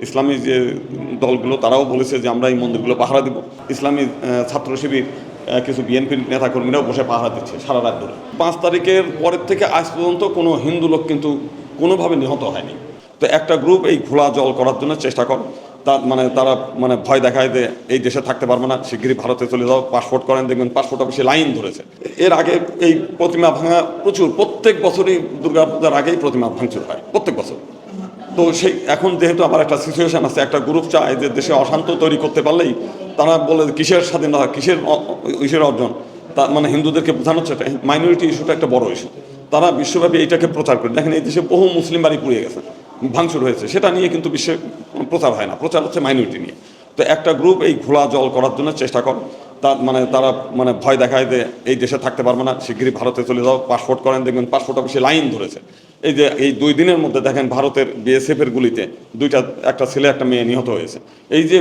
ইসলামী যে দলগুলো তারাও বলেছে যে আমরা এই মন্দিরগুলো পাহারা দিব। ইসলামী ছাত্র শিবির কিছু বিএনপির নেতাকর্মীরাও বসে পাহারা দিচ্ছে সারা রাত ধরে। 5 তারিখের পরের থেকে আজ পর্যন্ত কোনো হিন্দু লোক কিন্তু কোনোভাবে নিহত হয়নি। তো একটা গ্রুপ এই ঘোলা জল করার জন্য চেষ্টা করে, তারা ভয় দেখায় যে এই দেশে থাকতে পারবো না, শিগগিরই ভারতে চলে যাও, পাসপোর্ট করেন, দেখবেন পাসপোর্ট অফিসে লাইন ধরেছে। এর আগে এই প্রতিমা ভাঙা প্রত্যেক বছরই দুর্গাপূজার আগেই প্রতিমা ভাঙচুর হয় প্রত্যেক বছর। তো এখন যেহেতু আবার একটা সিচুয়েশন আছে, একটা গ্রুপ চায় যে দেশে অশান্ত তৈরি করতে পারলেই তারা বলে কিসের স্বাধীনতা, কিসের অর্জন, হিন্দুদেরকে বোঝানো হচ্ছে মাইনরিটি ইস্যুটা একটা বড় ইস্যু। তারা বিশ্বব্যাপী এইটাকে প্রচার করে। দেখেন এই দেশে বহু মুসলিম বাড়ি পুড়িয়ে গেছে, ভাঙচুর হয়েছে, সেটা নিয়ে কিন্তু বিশ্বে প্রচার হয় না, প্রচার হচ্ছে মাইনরিটি নিয়ে। তো একটা গ্রুপ এই ঘোলা জল করার জন্য চেষ্টা করে, তারা ভয় দেখায় যে এই দেশে থাকতে পারবো না, শিগগিরই ভারতে চলে যাও, পাসপোর্ট করেন, দেখবেন পাসপোর্ট অফিসে লাইন ধরেছে। এই 2 দিনের মধ্যে দেখেন ভারতের বিএসএফের গুলিতে একটা ছেলে একটা মেয়ে নিহত হয়েছে। এই যে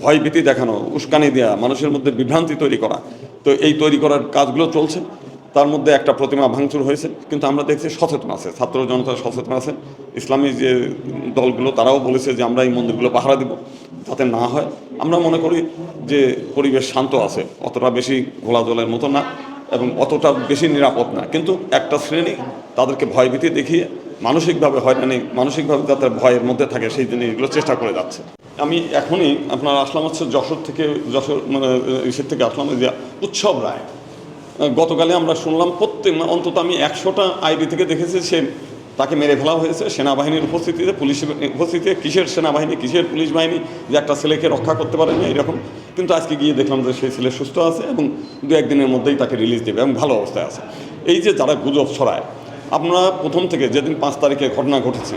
ভয় ভীতি দেখানো, উস্কানি দেওয়া, মানুষের মধ্যে বিভ্রান্তি তৈরি করা, তো এই তৈরি করার কাজগুলো চলছে। তার মধ্যে একটা প্রতিমা ভাঙচুর হয়েছে, কিন্তু আমরা দেখছি সচেতন আছে, ছাত্র জনতা সচেতন আছে। ইসলামী যে দলগুলো তারাও বলেছে যে আমরা এই মন্দিরগুলো পাহারা দিব যাতে না হয়। আমরা মনে করি যে পরিবেশ শান্ত আছে, অতটা বেশি ঘোলা জলের মতো না এবং অতটা বেশি নিরাপদ না, কিন্তু একটা শ্রেণী তাদেরকে ভয়ভীতি দেখিয়ে মানসিকভাবে যাতে ভয়ের মধ্যে থাকে সেই জিনিসগুলো চেষ্টা করে যাচ্ছে। আমি এখনই আসলাম হচ্ছে যশোর থেকে আসলাম যে উৎসব রায়। গতকালে আমরা শুনলাম অন্তত আমি 100টা আইডি থেকে দেখেছি তাকে মেরে ফেলা হয়েছে সেনাবাহিনীর উপস্থিতিতে, পুলিশের উপস্থিতিতে। কিসের সেনাবাহিনী, কিসের পুলিশ বাহিনী যে একটা ছেলেকে রক্ষা করতে পারে না এরকম। কিন্তু আজকে গিয়ে দেখলাম যে সেই ছেলে সুস্থ আছে এবং 2-1 দিনের মধ্যেই তাকে রিলিজ দেবে এবং ভালো অবস্থায় আছে। এই যে যারা গুজব ছড়ায়, আমরা প্রথম থেকে যেদিন 5 তারিখে ঘটনা ঘটেছে,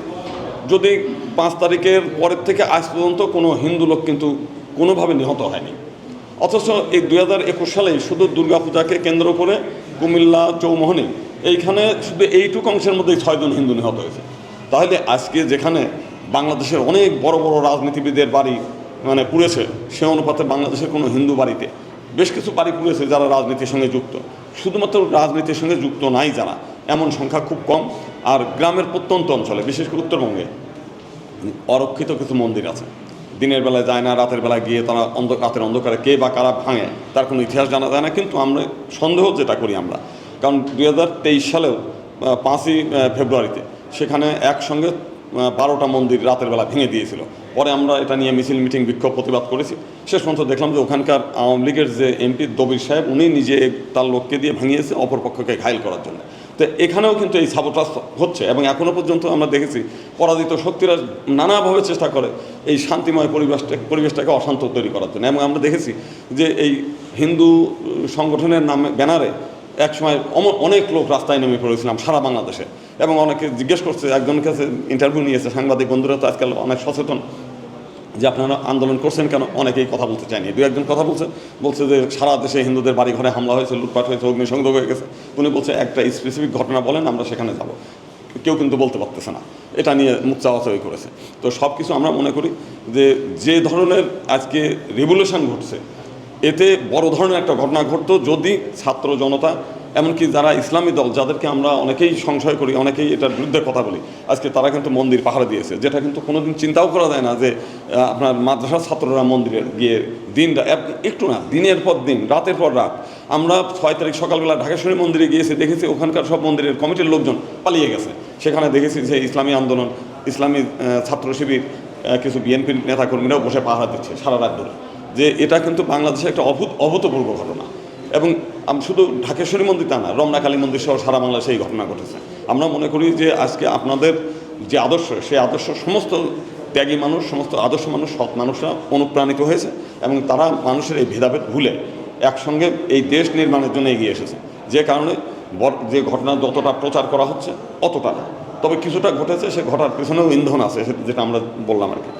যদি 5 তারিখের পরের থেকে আজ পর্যন্ত কোনো হিন্দু লোক কিন্তু কোনোভাবে নিহত হয়নি। অথচ এই 2021 সালে শুধু দুর্গাপূজাকে কেন্দ্র করে কুমিল্লা চৌমোহনী এইখানে শুধু এইটুকু অংশের মধ্যেই 6 জন হিন্দু নিহত হয়েছে। তাহলে আজকে যেখানে বাংলাদেশের অনেক বড় বড় রাজনীতিবিদের বাড়ি পুড়েছে, সে অনুপাতে বাংলাদেশের কোনো হিন্দু বাড়িতে বেশ কিছু বাড়ি পুড়েছে যারা রাজনীতির সঙ্গে যুক্ত। শুধুমাত্র রাজনীতির সঙ্গে যুক্ত নাই যারা, এমন সংখ্যা খুব কম। আর গ্রামের প্রত্যন্ত অঞ্চলে, বিশেষ করে উত্তরবঙ্গে অরক্ষিত কিছু মন্দির আছে, দিনের বেলায় যায় না, রাতের বেলায় গিয়ে তারা রাতের অন্ধকারে কে বা কারা ভাঙে তার কোনো ইতিহাস জানা যায় না। কিন্তু আমরা সন্দেহ যেটা করি আমরা, কারণ 2023 সালেও 5ই ফেব্রুয়ারিতে সেখানে একসঙ্গে 12টা মন্দির রাতের বেলা ভেঙে দিয়েছিল। পরে আমরা এটা নিয়ে মিছিল, মিটিং, বিক্ষোভ, প্রতিবাদ করেছি। শেষ পর্যন্ত দেখলাম যে ওখানকার আওয়ামী লীগের যে এমপি দবির সাহেব, উনি নিজে তার লোককে দিয়ে ভাঙিয়েছে অপরপক্ষকে ঘায়েল করার জন্য। তো এখানেও কিন্তু এই সাবোটাজ হচ্ছে এবং এখনও পর্যন্ত আমরা দেখেছি পরাজিত শক্তিরা নানাভাবে চেষ্টা করে এই শান্তিময় পরিবেশটাকে অশান্ত তৈরি করার জন্য। এবং আমরা দেখেছি যে এই হিন্দু সংগঠনের নামে ব্যানারে একসময় অনেক লোক রাস্তায় নেমে পড়েছিলাম সারা বাংলাদেশে, এবং অনেকে জিজ্ঞেস করছে, একজনের কাছে ইন্টারভিউ নিয়েছে সাংবাদিক বন্ধুরা, তো আজকাল অনেক সচেতন যে আপনারা আন্দোলন করছেন কেন, অনেকেই কথা বলতে চায়নি। 2-1 কথা বলছে যে সারা দেশে হিন্দুদের বাড়ি ঘরে হামলা হয়েছে, লুটপাট হয়েছে, অগ্নিসংযোগ হয়ে গেছে। উনি বলছে একটা স্পেসিফিক ঘটনা বলেন, আমরা সেখানে যাব। কেউ কিন্তু বলতে পারতেছে না, এটা নিয়ে মুখ চাওয়াচাওয়ি করেছে। তো সব কিছু আমরা মনে করি যে ধরনের আজকে রেভলিউশন ঘটছে, এতে বড় ধরনের একটা ঘটনা ঘটতো যদি ছাত্র জনতা, এমনকি যারা ইসলামী দল যাদেরকে আমরা অনেকেই সংশয় করি, অনেকেই এটার বিরুদ্ধে কথা বলি, আজকে তারা কিন্তু মন্দির পাহারা দিয়েছে, যেটা কিন্তু কোনোদিন চিন্তাও করা যায় না যে আপনার মাদ্রাসার ছাত্ররা মন্দিরে গিয়ে একটু না, দিনের পর দিন, রাতের পর রাত। আমরা 6 তারিখ সকালবেলা ঢাকেশ্বরী মন্দিরে গিয়েছি, দেখেছি ওখানকার সব মন্দিরের কমিটির লোকজন পালিয়ে গেছে। সেখানে দেখেছি যে ইসলামী আন্দোলন, ইসলামী ছাত্র শিবির, কিছু বিএনপির নেতাকর্মীরাও বসে পাহারা দিচ্ছে সারা রাত ধরে। যে এটা কিন্তু বাংলাদেশে একটা অভূতপূর্ব ঘটনা। এবং শুধু ঢাকেশ্বরী মন্দির তা না, রমনা কালী মন্দির সহ সারা বাংলাদেশে এই ঘটনা ঘটেছে। আমরা মনে করি যে আজকে আপনাদের যে আদর্শ, সেই আদর্শ সমস্ত ত্যাগী মানুষ, সমস্ত আদর্শ মানুষ, সৎ মানুষরা অনুপ্রাণিত হয়েছে এবং তারা মানুষের এই ভেদাভেদ ভুলে একসঙ্গে এই দেশ নির্মাণের জন্য এগিয়ে এসেছে। যে কারণে যে ঘটনা যতটা প্রচার করা হচ্ছে অতটা না, তবে কিছুটা ঘটেছে, সে ঘটার পেছনেও ইন্ধন আছে, যেটা আমরা বললাম আর কি।